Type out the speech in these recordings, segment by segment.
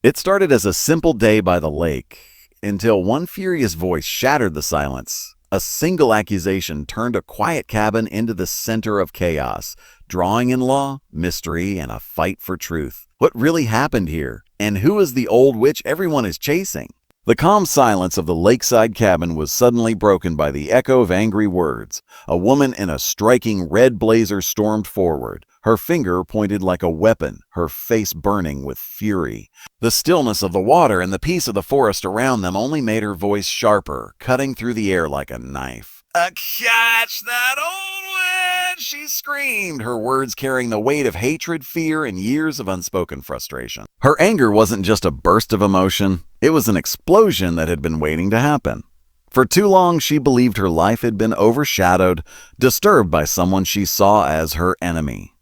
It started as a simple day by the lake, until one furious voice shattered the silence. A single accusation turned a quiet cabin into the center of chaos, drawing in law, mystery, and a fight for truth. What really happened here? And who is the old witch everyone is chasing? The calm silence of the lakeside cabin was suddenly broken by the echo of angry words. A woman in a striking red blazer stormed forward, her finger pointed like a weapon, her face burning with fury. The stillness of the water and the peace of the forest around them only made her voice sharper, cutting through the air like a knife. "Catch that old witch!" she screamed, her words carrying the weight of hatred, fear, and years of unspoken frustration. Her anger wasn't just a burst of emotion, it was an explosion that had been waiting to happen. For too long, she believed her life had been overshadowed, disturbed by someone she saw as her enemy.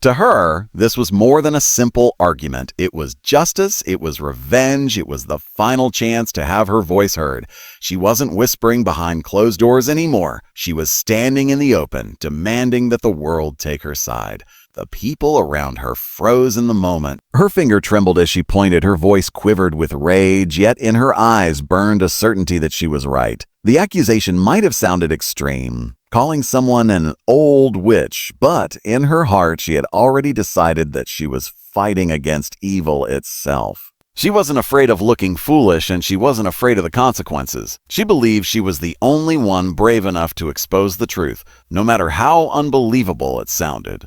To her, this was more than a simple argument. It was justice, it was revenge, it was the final chance to have her voice heard. She wasn't whispering behind closed doors anymore. She was standing in the open, demanding that the world take her side. The people around her froze in the moment. Her finger trembled as she pointed, her voice quivered with rage, yet in her eyes burned a certainty that she was right. The accusation might have sounded extreme, calling someone an old witch, but in her heart she had already decided that she was fighting against evil itself. She wasn't afraid of looking foolish, and she wasn't afraid of the consequences. She believed she was the only one brave enough to expose the truth, no matter how unbelievable it sounded.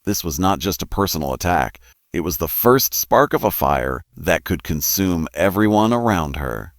This was not just a personal attack. It was the first spark of a fire that could consume everyone around her.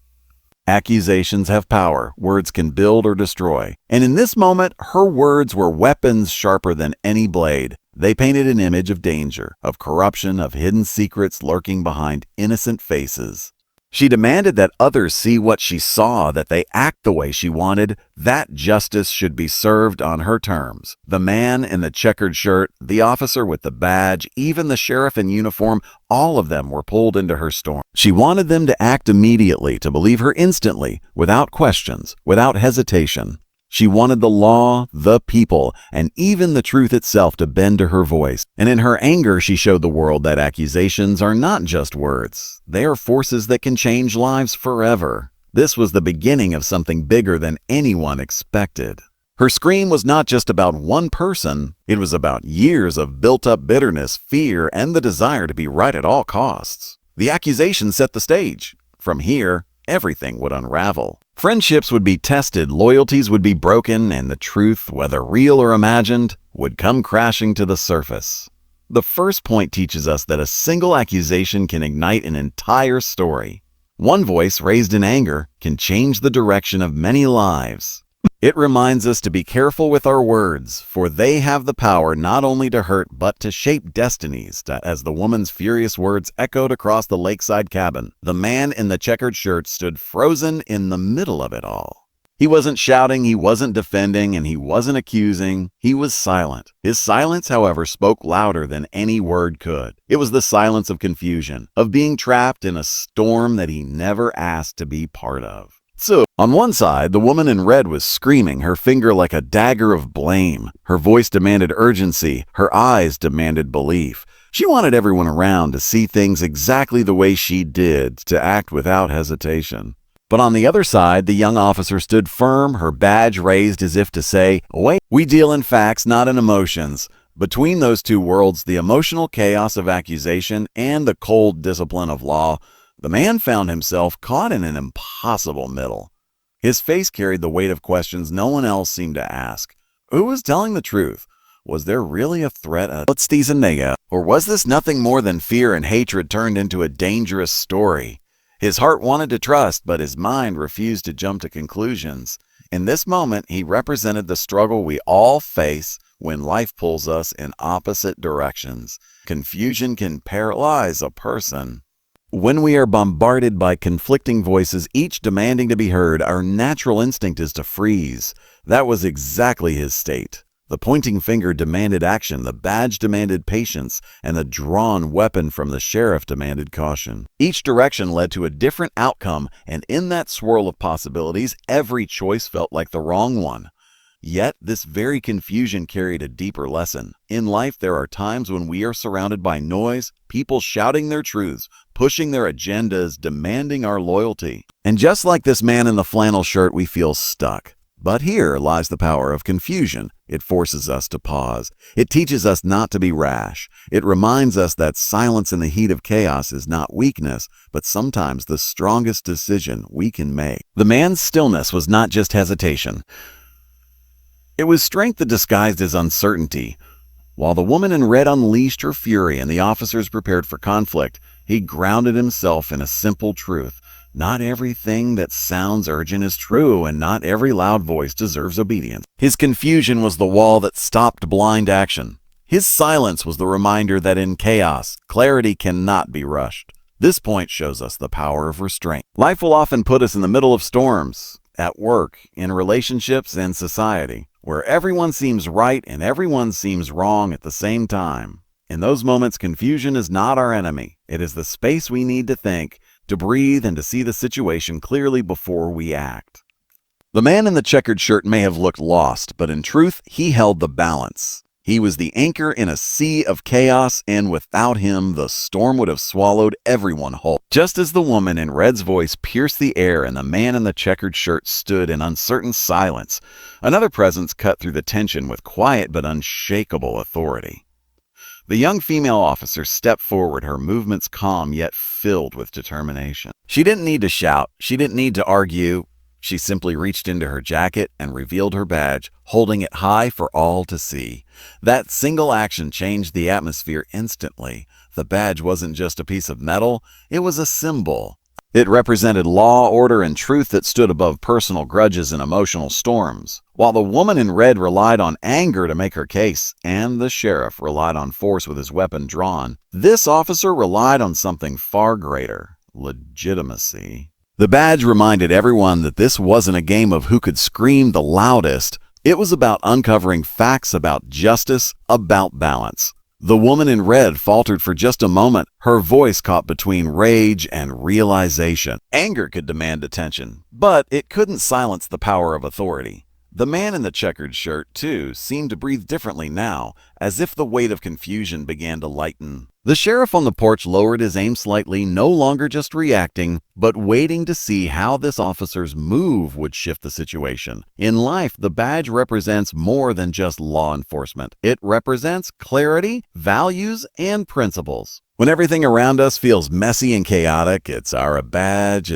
Accusations have power. Words can build or destroy. And in this moment, her words were weapons sharper than any blade. They painted an image of danger, of corruption, of hidden secrets lurking behind innocent faces. She demanded that others see what she saw, that they act the way she wanted, that justice should be served on her terms. The man in the checkered shirt, the officer with the badge, even the sheriff in uniform, all of them were pulled into her storm. She wanted them to act immediately, to believe her instantly, without questions, without hesitation. She wanted the law, the people, and even the truth itself to bend to her voice. And in her anger, she showed the world that accusations are not just words. They are forces that can change lives forever. This was the beginning of something bigger than anyone expected. Her scream was not just about one person. It was about years of built-up bitterness, fear, and the desire to be right at all costs. The accusation set the stage. From here, everything would unravel. Friendships would be tested, loyalties would be broken, and the truth, whether real or imagined, would come crashing to the surface. The first point teaches us that a single accusation can ignite an entire story. One voice raised in anger can change the direction of many lives. It reminds us to be careful with our words, for they have the power not only to hurt but to shape destinies. As the woman's furious words echoed across the lakeside cabin, the man in the checkered shirt stood frozen in the middle of it all. He wasn't shouting, he wasn't defending, and he wasn't accusing. He was silent. His silence, however, spoke louder than any word could. It was the silence of confusion, of being trapped in a storm that he never asked to be part of. So, on one side, the woman in red was screaming, her finger like a dagger of blame. Her voice demanded urgency. Her eyes demanded belief. She wanted everyone around to see things exactly the way she did, to act without hesitation. But on the other side, the young officer stood firm, her badge raised as if to say, "Wait, we deal in facts, not in emotions." Between those two worlds, the emotional chaos of accusation and the cold discipline of law, the man found himself caught in an impossible middle. His face carried the weight of questions no one else seemed to ask. Who was telling the truth? Was there really a threat or was this nothing more than fear and hatred turned into a dangerous story? His heart wanted to trust, but his mind refused to jump to conclusions. In this moment, he represented the struggle we all face when life pulls us in opposite directions. Confusion can paralyze a person. When we are bombarded by conflicting voices, each demanding to be heard, our natural instinct is to freeze. That was exactly his state. The pointing finger demanded action, the badge demanded patience, and the drawn weapon from the sheriff demanded caution. Each direction led to a different outcome, and in that swirl of possibilities, every choice felt like the wrong one. Yet, this very confusion carried a deeper lesson. In life, there are times when we are surrounded by noise, people shouting their truths, pushing their agendas, demanding our loyalty. And just like this man in the flannel shirt, we feel stuck. But here lies the power of confusion. It forces us to pause. It teaches us not to be rash. It reminds us that silence in the heat of chaos is not weakness, but sometimes the strongest decision we can make. The man's stillness was not just hesitation. It was strength that disguised as uncertainty. While the woman in red unleashed her fury and the officers prepared for conflict, he grounded himself in a simple truth. Not everything that sounds urgent is true, and not every loud voice deserves obedience. His confusion was the wall that stopped blind action. His silence was the reminder that in chaos, clarity cannot be rushed. This point shows us the power of restraint. Life will often put us in the middle of storms, at work, in relationships, and society, where everyone seems right and everyone seems wrong at the same time. In those moments, confusion is not our enemy. It is the space we need to think, to breathe, and to see the situation clearly before we act. The man in the checkered shirt may have looked lost, but in truth, he held the balance. He was the anchor in a sea of chaos, and without him, the storm would have swallowed everyone whole. Just as the woman in red's voice pierced the air and the man in the checkered shirt stood in uncertain silence, another presence cut through the tension with quiet but unshakable authority. The young female officer stepped forward, her movements calm yet filled with determination. She didn't need to shout. She didn't need to argue. She simply reached into her jacket and revealed her badge, holding it high for all to see. That single action changed the atmosphere instantly. The badge wasn't just a piece of metal, it was a symbol. It represented law, order, and truth that stood above personal grudges and emotional storms. While the woman in red relied on anger to make her case, and the sheriff relied on force with his weapon drawn, this officer relied on something far greater: legitimacy. The badge reminded everyone that this wasn't a game of who could scream the loudest. It was about uncovering facts, about justice, about balance. The woman in red faltered for just a moment, her voice caught between rage and realization. Anger could demand attention, but it couldn't silence the power of authority. The man in the checkered shirt, too, seemed to breathe differently now, as if the weight of confusion began to lighten. The sheriff on the porch lowered his aim slightly, no longer just reacting, but waiting to see how this officer's move would shift the situation. In life, the badge represents more than just law enforcement. It represents clarity, values, and principles. When everything around us feels messy and chaotic, it's our badge,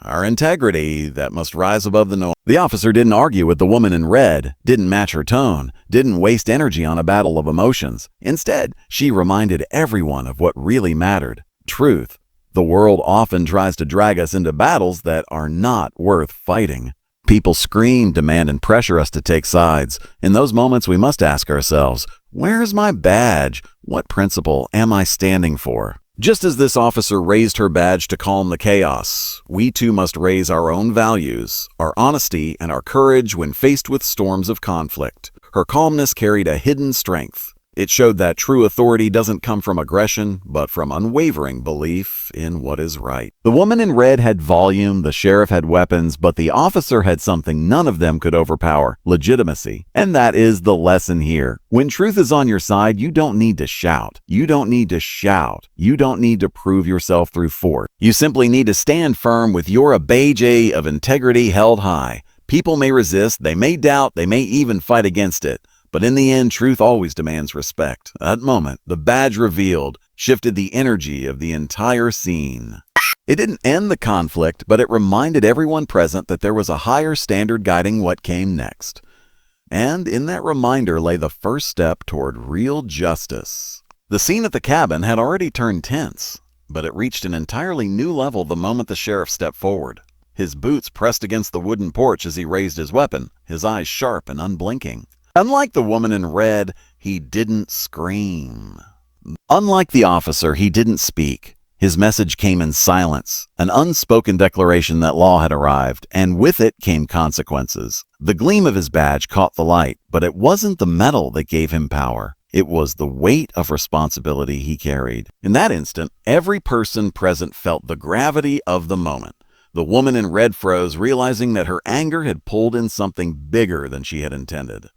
our integrity that must rise above the noise. The officer didn't argue with the woman in red, didn't match her tone, didn't waste energy on a battle of emotions. Instead, she reminded everyone of what really mattered: truth. The world often tries to drag us into battles that are not worth fighting. People scream, demand, and pressure us to take sides. In those moments, we must ask ourselves, where's my badge? What principle am I standing for? Just as this officer raised her badge to calm the chaos, we too must raise our own values, our honesty, and our courage when faced with storms of conflict. Her calmness carried a hidden strength. It showed that true authority doesn't come from aggression, but from unwavering belief in what is right. The woman in red had volume, the sheriff had weapons, but the officer had something none of them could overpower: legitimacy. And that is the lesson here. When truth is on your side, you don't need to shout. You don't need to shout. You don't need to prove yourself through force. You simply need to stand firm with your badge of integrity held high. People may resist, they may doubt, they may even fight against it. But in the end, truth always demands respect. That moment, the badge revealed, shifted the energy of the entire scene. It didn't end the conflict, but it reminded everyone present that there was a higher standard guiding what came next. And in that reminder lay the first step toward real justice. The scene at the cabin had already turned tense, but it reached an entirely new level the moment the sheriff stepped forward. His boots pressed against the wooden porch as he raised his weapon, his eyes sharp and unblinking. Unlike the woman in red, he didn't scream. Unlike the officer, he didn't speak. His message came in silence, an unspoken declaration that law had arrived, and with it came consequences. The gleam of his badge caught the light, but it wasn't the metal that gave him power. It was the weight of responsibility he carried. In that instant, every person present felt the gravity of the moment. The woman in red froze, realizing that her anger had pulled in something bigger than she had intended.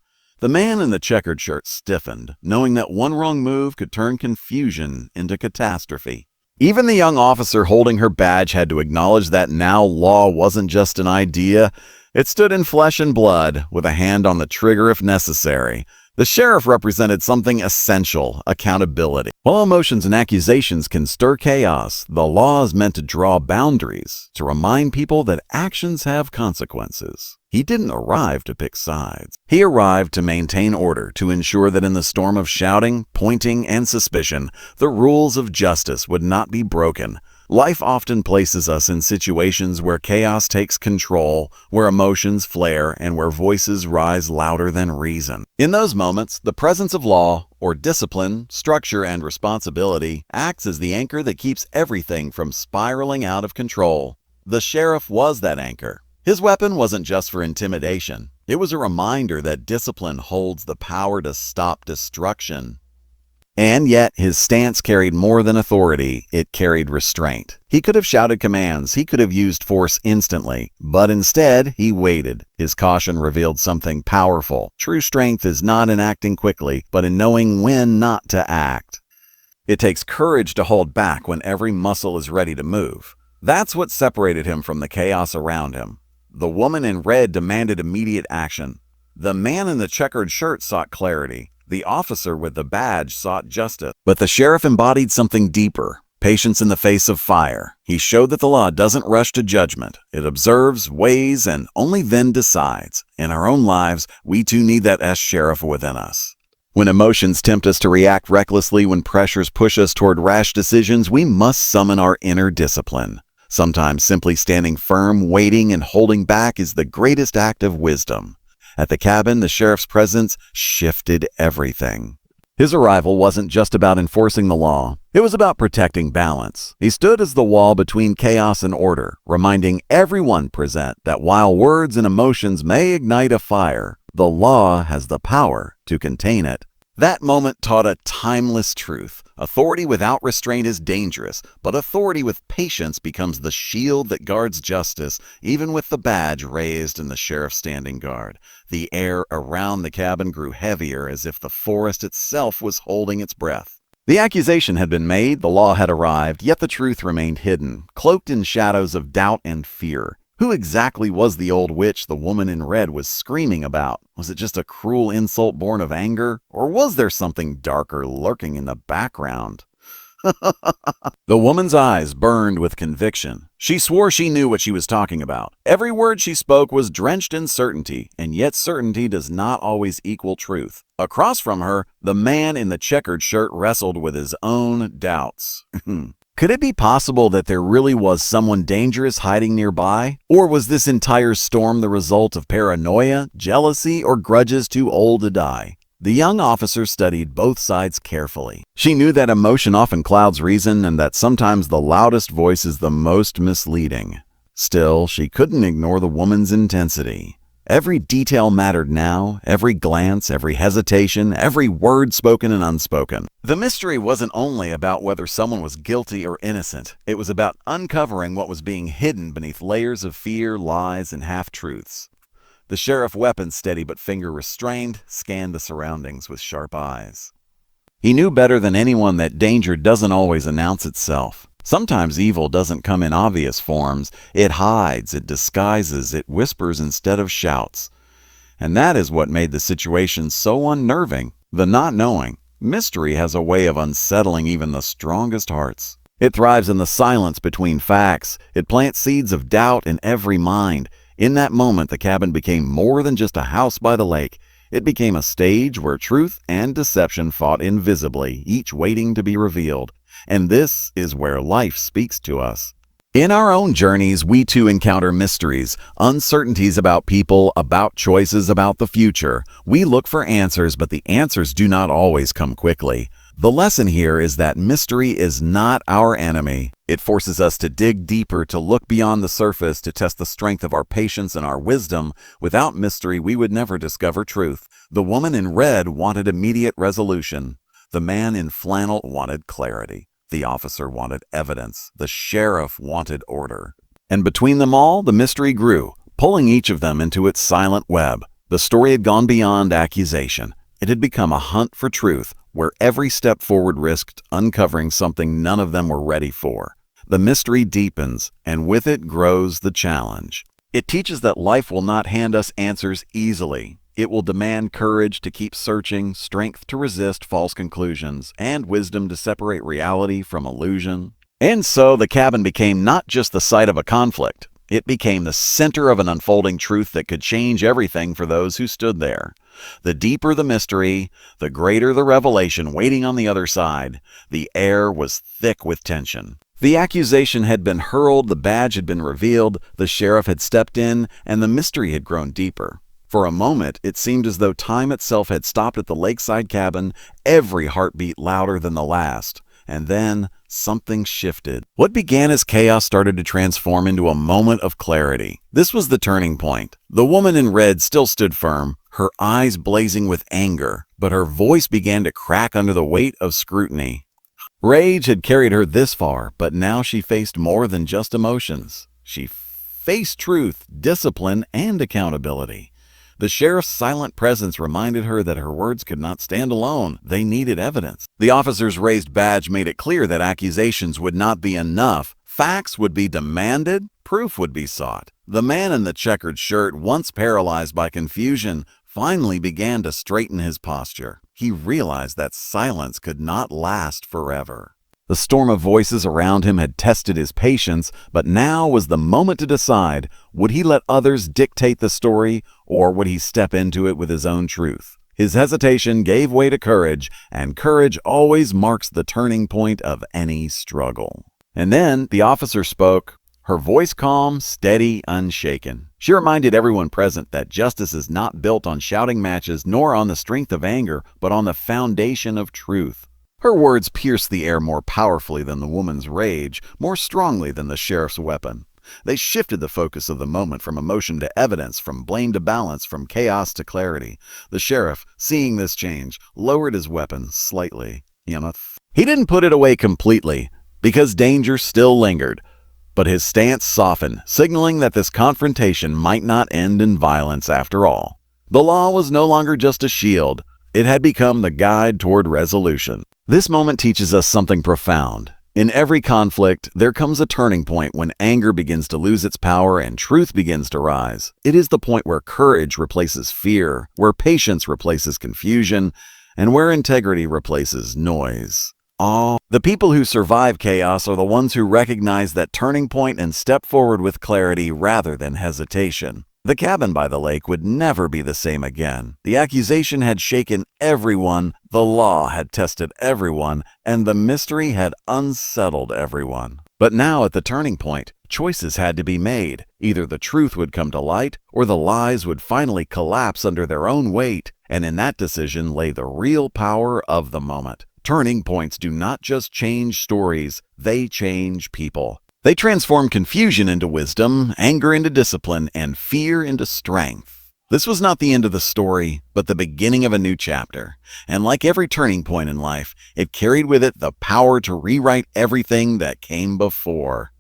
The man in the checkered shirt stiffened, knowing that one wrong move could turn confusion into catastrophe. Even the young officer holding her badge had to acknowledge that now law wasn't just an idea. It stood in flesh and blood, with a hand on the trigger if necessary. The sheriff represented something essential: accountability. While emotions and accusations can stir chaos, the law is meant to draw boundaries, to remind people that actions have consequences. He didn't arrive to pick sides. He arrived to maintain order, to ensure that in the storm of shouting, pointing, and suspicion, the rules of justice would not be broken. Life often places us in situations where chaos takes control, where emotions flare, and where voices rise louder than reason. In those moments, the presence of law, or discipline, structure, and responsibility, acts as the anchor that keeps everything from spiraling out of control. The sheriff was that anchor. His weapon wasn't just for intimidation. It was a reminder that discipline holds the power to stop destruction. And yet, his stance carried more than authority. It carried restraint. He could have shouted commands. He could have used force instantly. But instead, he waited. His caution revealed something powerful. True strength is not in acting quickly, but in knowing when not to act. It takes courage to hold back when every muscle is ready to move. That's what separated him from the chaos around him. The woman in red demanded immediate action. The man in the checkered shirt sought clarity. The officer with the badge sought justice. But the sheriff embodied something deeper: patience in the face of fire. He showed that the law doesn't rush to judgment. It observes, weighs, and only then decides. In our own lives, we too need that sheriff within us. When emotions tempt us to react recklessly, when pressures push us toward rash decisions, we must summon our inner discipline. Sometimes simply standing firm, waiting, and holding back is the greatest act of wisdom. At the cabin, the sheriff's presence shifted everything. His arrival wasn't just about enforcing the law. It was about protecting balance. He stood as the wall between chaos and order, reminding everyone present that while words and emotions may ignite a fire, the law has the power to contain it. That moment taught a timeless truth. Authority without restraint is dangerous, but authority with patience becomes the shield that guards justice, even with the badge raised and the sheriff standing guard. The air around the cabin grew heavier, as if the forest itself was holding its breath. The accusation had been made, the law had arrived, yet the truth remained hidden, cloaked in shadows of doubt and fear. Who exactly was the old witch the woman in red was screaming about? Was it just a cruel insult born of anger? Or was there something darker lurking in the background? The woman's eyes burned with conviction. She swore she knew what she was talking about. Every word she spoke was drenched in certainty, and yet certainty does not always equal truth. Across from her, the man in the checkered shirt wrestled with his own doubts. Could it be possible that there really was someone dangerous hiding nearby? Or was this entire storm the result of paranoia, jealousy, or grudges too old to die? The young officer studied both sides carefully. She knew that emotion often clouds reason and that sometimes the loudest voice is the most misleading. Still, she couldn't ignore the woman's intensity. Every detail mattered now, every glance, every hesitation, every word spoken and unspoken. The mystery wasn't only about whether someone was guilty or innocent. It was about uncovering what was being hidden beneath layers of fear, lies, and half-truths. The sheriff, weapon steady but finger restrained, scanned the surroundings with sharp eyes. He knew better than anyone that danger doesn't always announce itself. Sometimes evil doesn't come in obvious forms. It hides, it disguises, it whispers instead of shouts. And that is what made the situation so unnerving. The not knowing. Mystery has a way of unsettling even the strongest hearts. It thrives in the silence between facts. It plants seeds of doubt in every mind. In that moment, the cabin became more than just a house by the lake. It became a stage where truth and deception fought invisibly, each waiting to be revealed. And this is where life speaks to us. In our own journeys, we too encounter mysteries, uncertainties about people, about choices, about the future. We look for answers, but the answers do not always come quickly. The lesson here is that mystery is not our enemy. It forces us to dig deeper, to look beyond the surface, to test the strength of our patience and our wisdom. Without mystery, we would never discover truth. The woman in red wanted immediate resolution. The man in flannel wanted clarity. The officer wanted evidence. The sheriff wanted order. And between them all, the mystery grew, pulling each of them into its silent web. The story had gone beyond accusation. It had become a hunt for truth, where every step forward risked uncovering something none of them were ready for. The mystery deepens, and with it grows the challenge. It teaches that life will not hand us answers easily. It will demand courage to keep searching, strength to resist false conclusions, and wisdom to separate reality from illusion. And so the cabin became not just the site of a conflict. It became the center of an unfolding truth that could change everything for those who stood there. The deeper the mystery, the greater the revelation waiting on the other side. The air was thick with tension. The accusation had been hurled, the badge had been revealed, the sheriff had stepped in, and the mystery had grown deeper. For a moment, it seemed as though time itself had stopped at the lakeside cabin, every heartbeat louder than the last. And then something shifted. What began as chaos started to transform into a moment of clarity. This was the turning point. The woman in red still stood firm, her eyes blazing with anger, but her voice began to crack under the weight of scrutiny. Rage had carried her this far, but now she faced more than just emotions. She faced truth, discipline, and accountability. The sheriff's silent presence reminded her that her words could not stand alone. They needed evidence. The officer's raised badge made it clear that accusations would not be enough. Facts would be demanded. Proof would be sought. The man in the checkered shirt, once paralyzed by confusion, finally began to straighten his posture. He realized that silence could not last forever. The storm of voices around him had tested his patience, but now was the moment to decide, would he let others dictate the story, or would he step into it with his own truth? His hesitation gave way to courage, and courage always marks the turning point of any struggle. And then the officer spoke, her voice calm, steady, unshaken. She reminded everyone present that justice is not built on shouting matches nor on the strength of anger, but on the foundation of truth. Her words pierced the air more powerfully than the woman's rage, more strongly than the sheriff's weapon. They shifted the focus of the moment from emotion to evidence, from blame to balance, from chaos to clarity. The sheriff, seeing this change, lowered his weapon slightly. He didn't put it away completely, because danger still lingered. But his stance softened, signaling that this confrontation might not end in violence after all. The law was no longer just a shield. It had become the guide toward resolution. This moment teaches us something profound. In every conflict, there comes a turning point when anger begins to lose its power and truth begins to rise. It is the point where courage replaces fear, where patience replaces confusion, and where integrity replaces noise. The people who survive chaos are the ones who recognize that turning point and step forward with clarity rather than hesitation. The cabin by the lake would never be the same again. The accusation had shaken everyone, the law had tested everyone, and the mystery had unsettled everyone. But now at the turning point, choices had to be made. Either the truth would come to light, or the lies would finally collapse under their own weight, and in that decision lay the real power of the moment. Turning points do not just change stories, they change people. They transform confusion into wisdom, anger into discipline, and fear into strength. This was not the end of the story, but the beginning of a new chapter. And like every turning point in life, it carried with it the power to rewrite everything that came before.